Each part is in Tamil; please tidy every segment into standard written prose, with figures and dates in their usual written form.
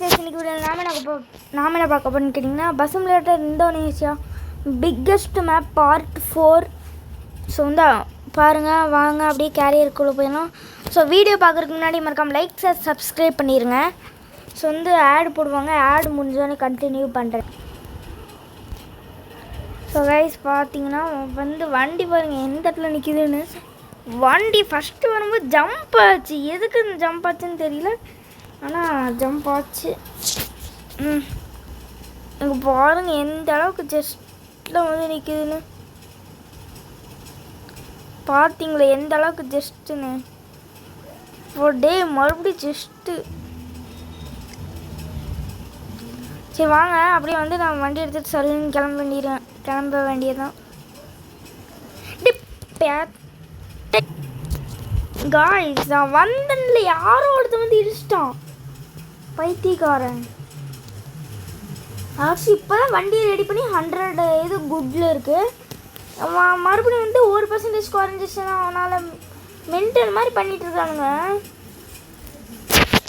இன்னைக்கு ஒரு நாம என்ன பார்க்க போறோம்னு கேட்டிங்கன்னா bus simulator Indonesia biggest map part 4. So வந்து பாருங்கள், வாங்க அப்படியே கேரியருக்குள்ளே போயிடலாம். ஸோ வீடியோ பார்க்குறதுக்கு முன்னாடி மறக்காமல் லைக் சப்ஸ்கிரைப் பண்ணிடுங்க. ஸோ வந்து ஆட் போடுவாங்க, ஆட் முடிஞ்சோடனே கண்டினியூ பண்ணுறேன். ஸோ கைஸ் பார்த்தீங்கன்னா வந்து வண்டி பாருங்கள் எந்த இடத்துல நிற்கிதுன்னு. வண்டி ஃபஸ்ட்டு வரும்போது ஜம்ப் ஆச்சு, எதுக்கு ஜம்ப் ஆச்சுன்னு தெரியல, ஆனால் ஜம்ப் ஆச்சு. இங்கே பாருங்கள் எந்த அளவுக்கு ஜஸ்ட்டில் வந்து நிற்கிதுன்னு. பார்த்தீங்களா எந்த அளவுக்கு ஜஸ்ட்டுன்னு. ஒரு டே மறுபடியும் ஜஸ்ட்டு. சரி வாங்க அப்படியே வந்து நான் வண்டி எடுத்துகிட்டு சரின்னு கிளம்ப வேண்டியதுதான். காய்ஸ் நான் வந்தேன்ல, யாரோ ஒருத்தர் வந்து இடிச்சிட்டான், பைத்தியக்காரன். ஆக்சுவலி இப்போ தான் வண்டியை ரெடி பண்ணி 100 இது குட்டில் இருக்குது. மறுபடியும் வந்து 1% குறைஞ்சிச்சுன்னா அவனால் மென்டல் மாதிரி பண்ணிகிட்டு இருக்கானுங்க.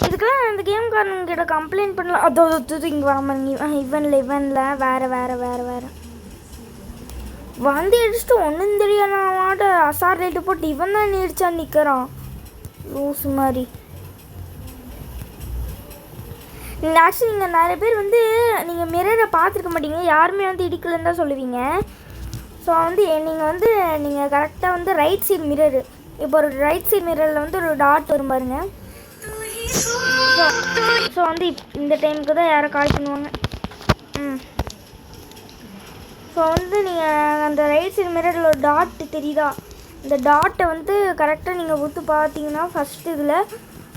இதுக்கெல்லாம் இந்த கேம்காரனுங்க கிட்ட கம்ப்ளைண்ட் பண்ணலாம். அதோ இங்கே வராமல் இவனில் வேறு வந்து அடிச்சுட்டு ஒன்றும் தெரியாத அசார் லைட்டு போட்டு இவன் தான் நீடிச்சா நிற்கிறான் லூஸ் மாதிரி. ஆக்சுவலி நீங்கள் நிறைய பேர் வந்து நீங்கள் மிரரை பார்த்துருக்க மாட்டீங்க, யாருமே வந்து இடிக்கலன்னு தான் சொல்லுவீங்க. ஸோ வந்து நீங்கள் கரெக்டாக வந்து ரைட் சைடு மிரரு, இப்போ ஒரு ரைட் சைடு மிரரில் வந்து ஒரு டாட் வரும் பாருங்க. ஸோ வந்து இந்த டைமுக்கு தான் யாரை கால் பண்ணுவாங்க. ஸோ வந்து நீங்கள் அந்த ரைட் சைடு மிரரில் ஒரு டாட் தெரியுதா, இந்த டாட்டை வந்து கரெக்டாக நீங்கள் ஊற்று பார்த்தீங்கன்னா ஃபஸ்ட்டு இதில்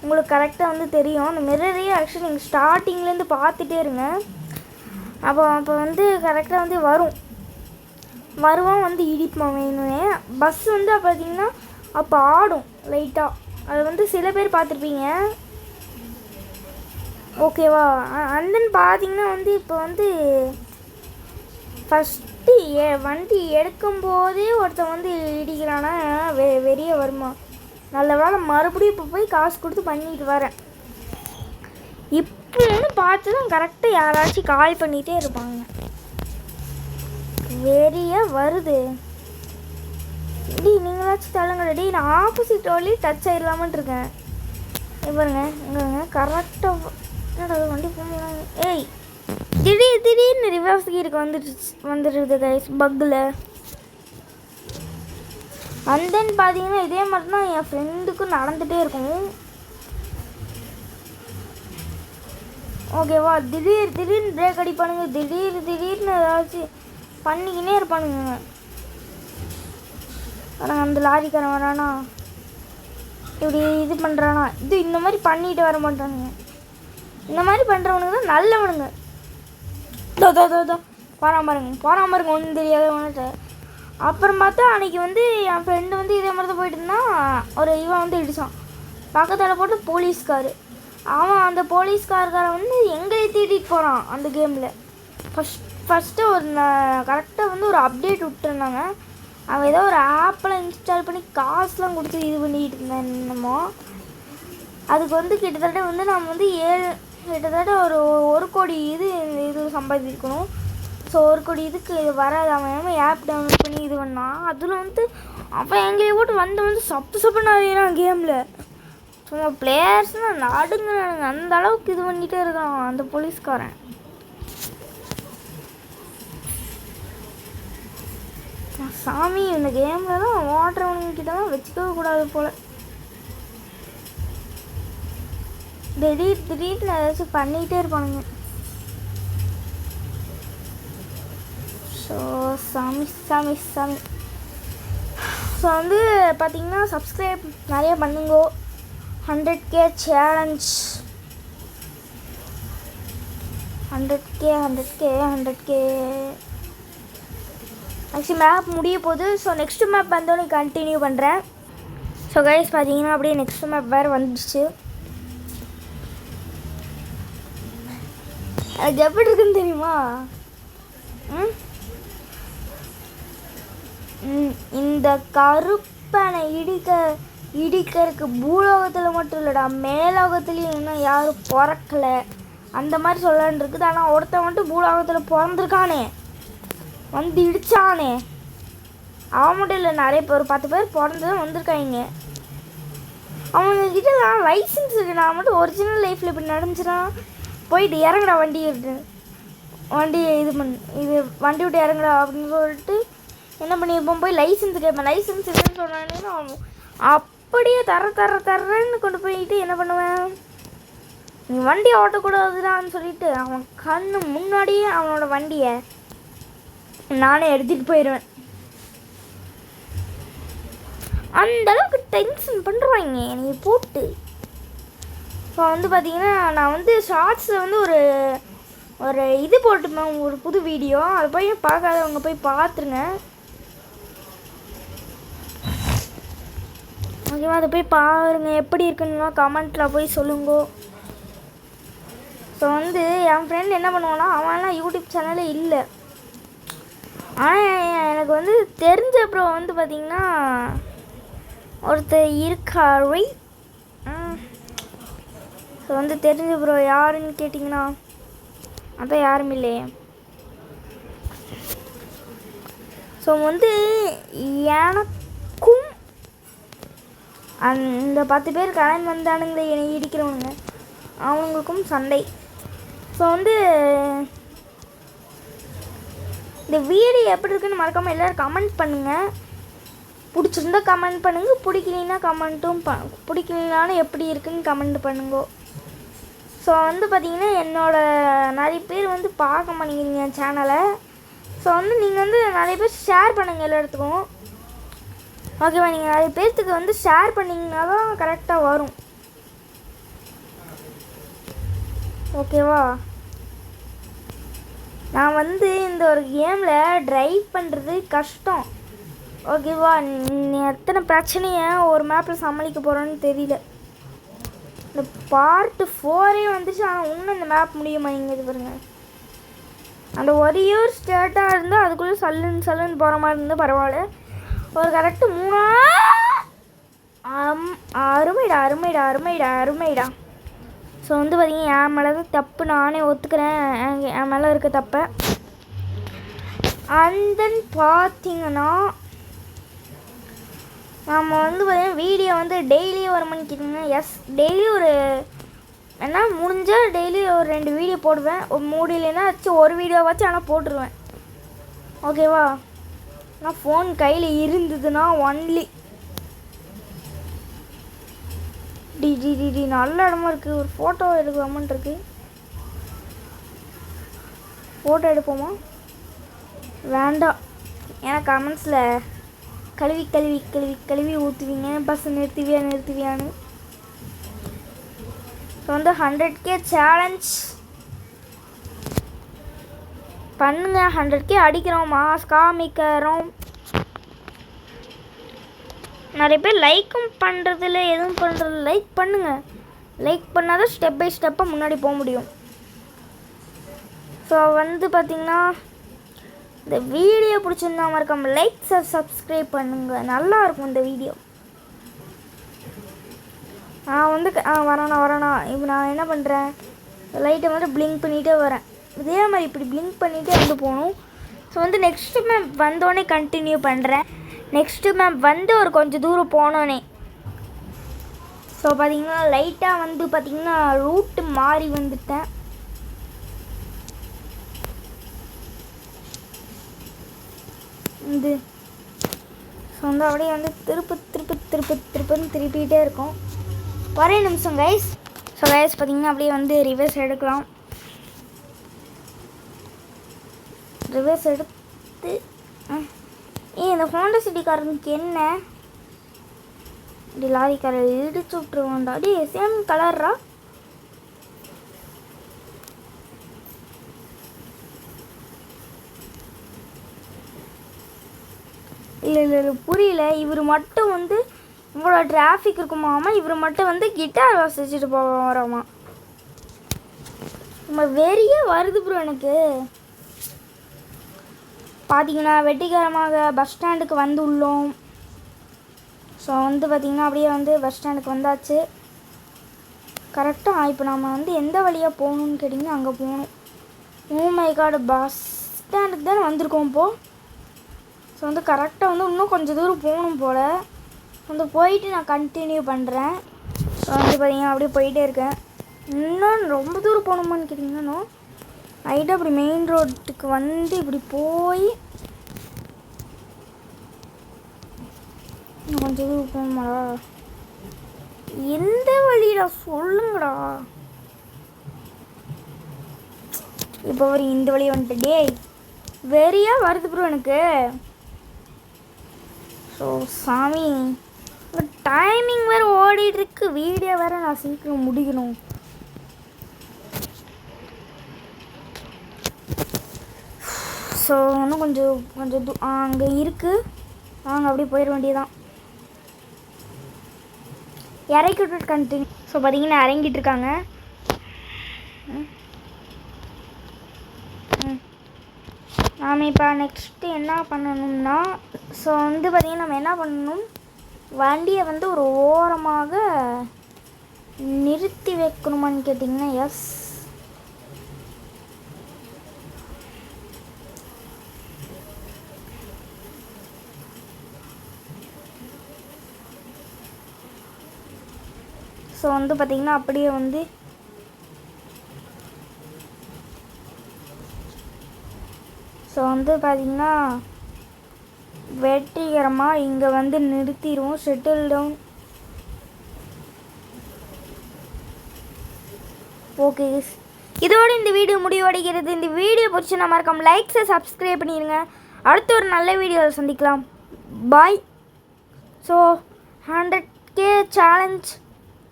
உங்களுக்கு கரெக்டாக வந்து தெரியும். அந்த மிரரையே ஆக்சுவலி நீங்கள் ஸ்டார்டிங்லேருந்து பார்த்துட்டே இருங்க. அப்போ வந்து கரெக்டாக வந்து வருவான் வந்து இடிப்பான் வேணுமே. பஸ் வந்து பார்த்தீங்கன்னா அப்போ ஆடும் லைட்டாக, அது வந்து சில பேர் பார்த்துருப்பீங்க ஓகேவா. அந்தன்னு பார்த்தீங்கன்னா வந்து இப்போ வந்து ஃபஸ்ட்டு வண்டி எடுக்கும்போதே ஒருத்தன் வந்து இடிக்கிறானா வெறிய வருமா. நல்ல வேலை மறுபடியும் இப்போ போய் காசு கொடுத்து பண்ணிட்டு வரேன். இப்போன்னு பார்த்து தான் கரெக்டாக யாராச்சும் கால் பண்ணிகிட்டே இருப்பாங்க. வெறிய வருது நீங்களாச்சும் தள்ளுங்க. நான் ஆப்போசிட் வழி டச் ஆகிடலாமன் இருக்கேன். பாருங்க இங்கே கரெக்டாக என்னடா வண்டி போகிறாங்க. ஏய் திடீர்னு ரிவர்ஸ் கீருக்கு வந்துடுது கைஸ் பக்கில். அந்தன்னு பார்த்தீங்கன்னா இதே மாதிரி தான் என் ஃப்ரெண்டுக்கும் நடந்துகிட்டே இருக்கும் ஓகேவா. திடீர்னு பிரேக் அடிப்பானுங்க, திடீர்னு ஏதாச்சும் பண்ணிக்கினே இருப்பானுங்க. ஆனால் அந்த லாரிக்காரன் வரானா இப்படி இது பண்ணுறானா, இந்த மாதிரி பண்ணிட்டு வர மாட்டானுங்க. இந்த மாதிரி பண்ணுறவனுங்க தான் நல்லவனுங்க. போகிறான் பாருங்க ஒன்றும் தெரியாத ஒன்று. அப்புறம் பார்த்தா அன்றைக்கி வந்து என் ஃப்ரெண்டு வந்து இதே மாதிரி தான் போயிட்டு இருந்தான். இவன் வந்து இடிச்சான் பக்கத்தில் போட்டு போலீஸ்காரு. அவன் அந்த போலீஸ்காரரை வந்து எங்கே தேடிட்டு போகிறான் அந்த கேமில். ஃபஸ்ட்டு கரெக்டாக வந்து ஒரு அப்டேட் விட்டுருந்தாங்க. அவன் ஏதோ ஒரு ஆப்பெலாம் இன்ஸ்டால் பண்ணி காசுலாம் கொடுத்து இது பண்ணிக்கிட்டு இருந்தேன் என்னமோ. அதுக்கு வந்து கிட்டத்தட்ட வந்து நம்ம வந்து கிட்டத்தட்ட ஒரு கோடி இது சம்பாதிக்கணும். ஸோ 1 கோடி இதுக்கு வராது. அவன் ஆப் டவுன்லோட் பண்ணி இது பண்ணான். அதில் வந்து அவன் எங்கேயே போட்டு வந்து சப்புன்னு அறியிறான் கேமில். சும்மா பிளேயர்ஸ்னால் நடுங்கிறானுங்க, அந்த அளவுக்கு இது பண்ணிகிட்டே இருக்கான் அந்த போலீஸ்காரன். சாமி இந்த கேமில் தான் ஓட்டுறவங்கிட்ட தான் வச்சுக்கவே கூடாது போல். திடீர்னு ஏதாச்சும் பண்ணிக்கிட்டே இருப்பானுங்க. ஸோ சாமி ஸோ வந்து பார்த்தீங்கன்னா சப்ஸ்கிரைப் நிறைய பண்ணுங்கோ. 100K challenge 100K actually map முடிய போகுது. ஸோ நெக்ஸ்ட்டு மேப் வந்தோடனே கண்டினியூ பண்ணுறேன். ஸோ கைஸ் பார்த்தீங்கன்னா அப்படியே நெக்ஸ்ட் மேப் வேறு வந்துடுச்சு. அது எப்படி இருக்குன்னு தெரியுமா, இந்த கருப்பனை இடிக்கிறதுக்கு பூலோகத்தில் மட்டும் இல்லைடா, மேலோகத்துலேயும் இன்னும் யாரும் பிறக்கலை. அந்த மாதிரி சொல்லலான்னு இருக்குது. ஆனால் ஒருத்தன் வந்துட்டு பூலோகத்தில் பிறந்திருக்கானே, வந்து இடித்தானே, அவன் மட்டும் இல்லை, நிறைய பேர் 10 பேர் பிறந்து வந்திருக்காங்க. அவங்கக்கிட்ட நான் லைசன்ஸ் இருக்குது, நான் மட்டும் ஒரிஜினல் லைஃப்பில் இப்படி நடந்துச்சுன்னா போயிட்டு இறங்குடா வண்டி வண்டி விட்டு இறங்குடா அப்படின்னு சொல்லிட்டு என்ன பண்ணியிருப்போம், போய் லைசன்ஸ் கேட்பேன். லைசன்ஸ் இல்லைன்னு சொன்னானே அப்படியே தர்றேன்னு கொண்டு போயிட்டு என்ன பண்ணுவேன், நீ வண்டியை ஓட்டக்கூடாதுடான்னு சொல்லிட்டு அவன் கண்ணு முன்னாடியே அவனோட வண்டியை நானே எடுத்துகிட்டு போயிடுவேன். அந்தளவுக்கு டென்ஷன் பண்ணுறாங்க என்னை போட்டு. இப்போ வந்து பார்த்திங்கன்னா நான் வந்து ஷார்ட்ஸில் வந்து ஒரு இது போட்டுப்பேன், ஒரு புது வீடியோ. அதை போய் பார்க்காதவங்க போய் பார்த்துருங்க, ஓகேவா? அதை போய் பாருங்க, எப்படி இருக்குன்னா கமெண்ட்டில் போய் சொல்லுங்க. ஸோ வந்து என் ஃப்ரெண்ட் என்ன பண்ணுவான்னா, அவன்லாம் யூடியூப் சேனலே இல்லை. ஆனால் எனக்கு வந்து தெரிஞ்ச அப்புறம் வந்து பார்த்திங்கன்னா ஒருத்தர் இருக்காரு. ஸோ வந்து தெரிஞ்ச ப்ரோ யாருன்னு கேட்டிங்கன்னா அதான் யாரும் இல்லையே. ஸோ வந்து எனக்கும் அந்த 10 பேர் கலந்து வந்தானுங்களே என்னை இடிக்கிறவனுங்க, அவங்களுக்கும் சண்டை. ஸோ வந்து இந்த வீடியோ எப்படி இருக்குன்னு மறக்காமல் எல்லோரும் கமெண்ட் பண்ணுங்கள். பிடிச்சிருந்தா கமெண்ட் பண்ணுங்கள், பிடிக்கலனாலும் எப்படி இருக்குன்னு கமெண்ட் பண்ணுங்க. ஸோ வந்து பார்த்திங்கன்னா நிறைய பேர் வந்து பார்க்க மாட்டேங்கிறீங்க என் சேனலை. ஸோ வந்து நீங்கள் வந்து நிறைய பேர் ஷேர் பண்ணுங்கள் எல்லா இடத்துக்கும், ஓகேவா? நீங்கள் நிறைய பேர்த்துக்கு வந்து ஷேர் பண்ணிங்கன்னா தான் கரெக்டாக வரும், ஓகேவா? நான் வந்து இந்த ஒரு கேமில் ட்ரைவ் பண்ணுறது கஷ்டம், ஓகேவா? எத்தனை பிரச்சனையை ஒரு மேப்பில் சமாளிக்க போகிறோன்னு தெரியல. இந்த பார்ட் 4 வந்துச்சு, ஆனால் இன்னும் இந்த மேப் முடிய மாட்டேங்குது பாருங்க. அந்த ஒரே ஒரு ஸ்டேட்டாக இருந்தால் அதுக்குள்ளே சல்லுன்னு போகிற மாதிரி இருந்தால் பரவாயில்ல. ஒரு கரெக்டு 3 அருமைடா. ஸோ வந்து பார்த்திங்கன்னா என் மேலே தான் தப்பு, நானே ஒத்துக்கிறேன் என் மேலே இருக்க தப்பை. அண்ட் தென் பார்த்திங்கன்னா நம்ம வந்து பார்த்திங்கன்னா வீடியோ வந்து டெய்லி ஒரு மணிக்குங்க. எஸ், டெய்லி என்ன முடிஞ்சால் டெய்லி ஒரு 2 வீடியோ போடுவேன். முடியலன்னா ஒரு வீடியோ வச்சு ஆனால் போட்டுருவேன், ஓகேவா? நான் ஃபோன் கையில் இருந்ததுன்னா ஒன்லி டி நல்ல இடமா இருக்குது. ஒரு ஃபோட்டோ எடுக்கலாமான் இருக்கு. ஃபோட்டோ எடுப்போமா? வேண்டாம், ஏன்னா கமெண்ட்ஸில் கழுவி ஊற்றுவீங்க, பஸ் நிறுத்துவியான்னு. ஸோ வந்து 100K சேலஞ்ச் பண்ணுங்க. 100K அடிக்கிறோம், மாஸ் காமிக்கிறோம். நிறைய பேர் லைக்கும் பண்ணுறதில்ல, எதுவும் பண்ணுறதில்ல. லைக் பண்ணுங்கள், லைக் பண்ணால் தான் ஸ்டெப் பை ஸ்டெப்பாக முன்னாடி போக முடியும். ஸோ வந்து பார்த்திங்கன்னா இந்த வீடியோ பிடிச்சிருந்தா மறக்காம லைக் சப்ஸ்கிரைப் பண்ணுங்கள், நல்லாயிருக்கும் இந்த வீடியோ. நான் வந்து வரேண்ணா. இப்போ நான் என்ன பண்ணுறேன், லைட்டை வந்து பிளிங்க் பண்ணிகிட்டே வரேன். இதே மாதிரி இப்படி பிளிங்க் பண்ணிகிட்டே வந்து போகணும். ஸோ வந்து நெக்ஸ்ட்டு மேம் வந்தோடனே கண்டினியூ பண்ணுறேன். நெக்ஸ்ட்டு மேம் வந்து ஒரு கொஞ்சம் தூரம் போனோன்னே. ஸோ பார்த்திங்கன்னா லைட்டாக வந்து பார்த்திங்கன்னா ரூட்டு மாறி வந்துட்டேன். இது ஸோ வந்து அப்படியே வந்து திருப்புன்னு திருப்பிகிட்டே இருக்கும். ஒரே நிமிஷம் கைஸ். ஸோ கைஸ் பார்த்திங்கன்னா அப்படியே வந்து ரிவர்ஸ் எடுக்கலாம். ரிவர்ஸ் எடுத்து இந்த ஹோண்டா சிட்டிக்காரனுக்கு என்ன இப்படி லாரிக்காரர் இடிச்சு விட்ருவோண்டா. அடி சேம் கலர்ரா. இல்லை புரியல. இவர் மட்டும் வந்து இவ்வளோ டிராஃபிக் இருக்குமாமா, இவர் மட்டும் வந்து கிட்டார் வாசிச்சுட்டு போகிறாமா. நம்ம வெறியே வருது ப்ரோ எனக்கு. பார்த்திங்கன்னா வெற்றிகரமாக பஸ் ஸ்டாண்டுக்கு வந்து உள்ளோம். ஸோ வந்து பார்த்திங்கன்னா அப்படியே வந்து பஸ் ஸ்டாண்டுக்கு வந்தாச்சு. கரெக்டாக இப்போ நம்ம வந்து எந்த வழியாக போகணுன்னு கேட்டிங்கன்னா அங்கே போகணும். ஓ மை காட், பஸ் ஸ்டாண்டுக்கு தானே வந்திருக்கோம் இப்போது. ஸோ வந்து கரெக்டாக வந்து இன்னும் கொஞ்சம் தூரம் போகணும் போல். வந்து போயிட்டு நான் கண்டினியூ பண்ணுறேன். ஸோ வந்து பார்த்தீங்கன்னா அப்படியே போயிட்டே இருக்கேன். இன்னும் ரொம்ப தூரம் போகணுமான்னு கேட்டிங்கன்னா நைட்டு அப்படி மெயின் ரோட்டுக்கு வந்து இப்படி போய் இன்னும் கொஞ்சம் தூரம் போகணுமாடா. எந்த வழிடா சொல்லுங்கடா. இப்போ ஒரு இந்த வழி வந்துட்டு டேய் வெறியாக வருது ப்ரோ எனக்கு. ஸோ சாமி டைமிங் வேறு ஓடிட்டுருக்கு, வீடியோ வேறு நான் சீக்கிரம் முடிக்கணும். ஸோ இன்னும் கொஞ்சம் அங்கே இருக்குது, வாங்க அப்படியே போயிட வேண்டியதான். இறக்கி விட்டு கண்டினியூ. ஸோ பார்த்தீங்கன்னா இறங்கிட்டு இருக்காங்க. நாம் இப்போ நெக்ஸ்ட்டு என்ன பண்ணணும்னா, ஸோ வந்து பார்த்திங்கன்னா நம்ம என்ன பண்ணணும், வண்டியை வந்து ஒரு ஓரமாக நிறுத்தி வைக்கணுமான்னு கேட்டிங்கன்னா எஸ். ஸோ வந்து பார்த்திங்கன்னா அப்படியே வந்து ஸோ வந்து பார்த்திங்கன்னா வெற்றிகரமாக இங்கே வந்து நிறுத்திடுவோம். Settle down. ஓகே, இதோடு இந்த வீடியோ முடிவடைகிறது. இந்த வீடியோ பிடிச்சி நான் மறக்காம லைக்ஸை சப்ஸ்கிரைப் பண்ணிடுங்க. அடுத்த ஒரு நல்ல வீடியோவில் சந்திக்கலாம். Bye. So 100K challenge.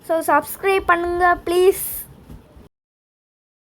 So subscribe பண்ணுங்கள் ப்ளீஸ்.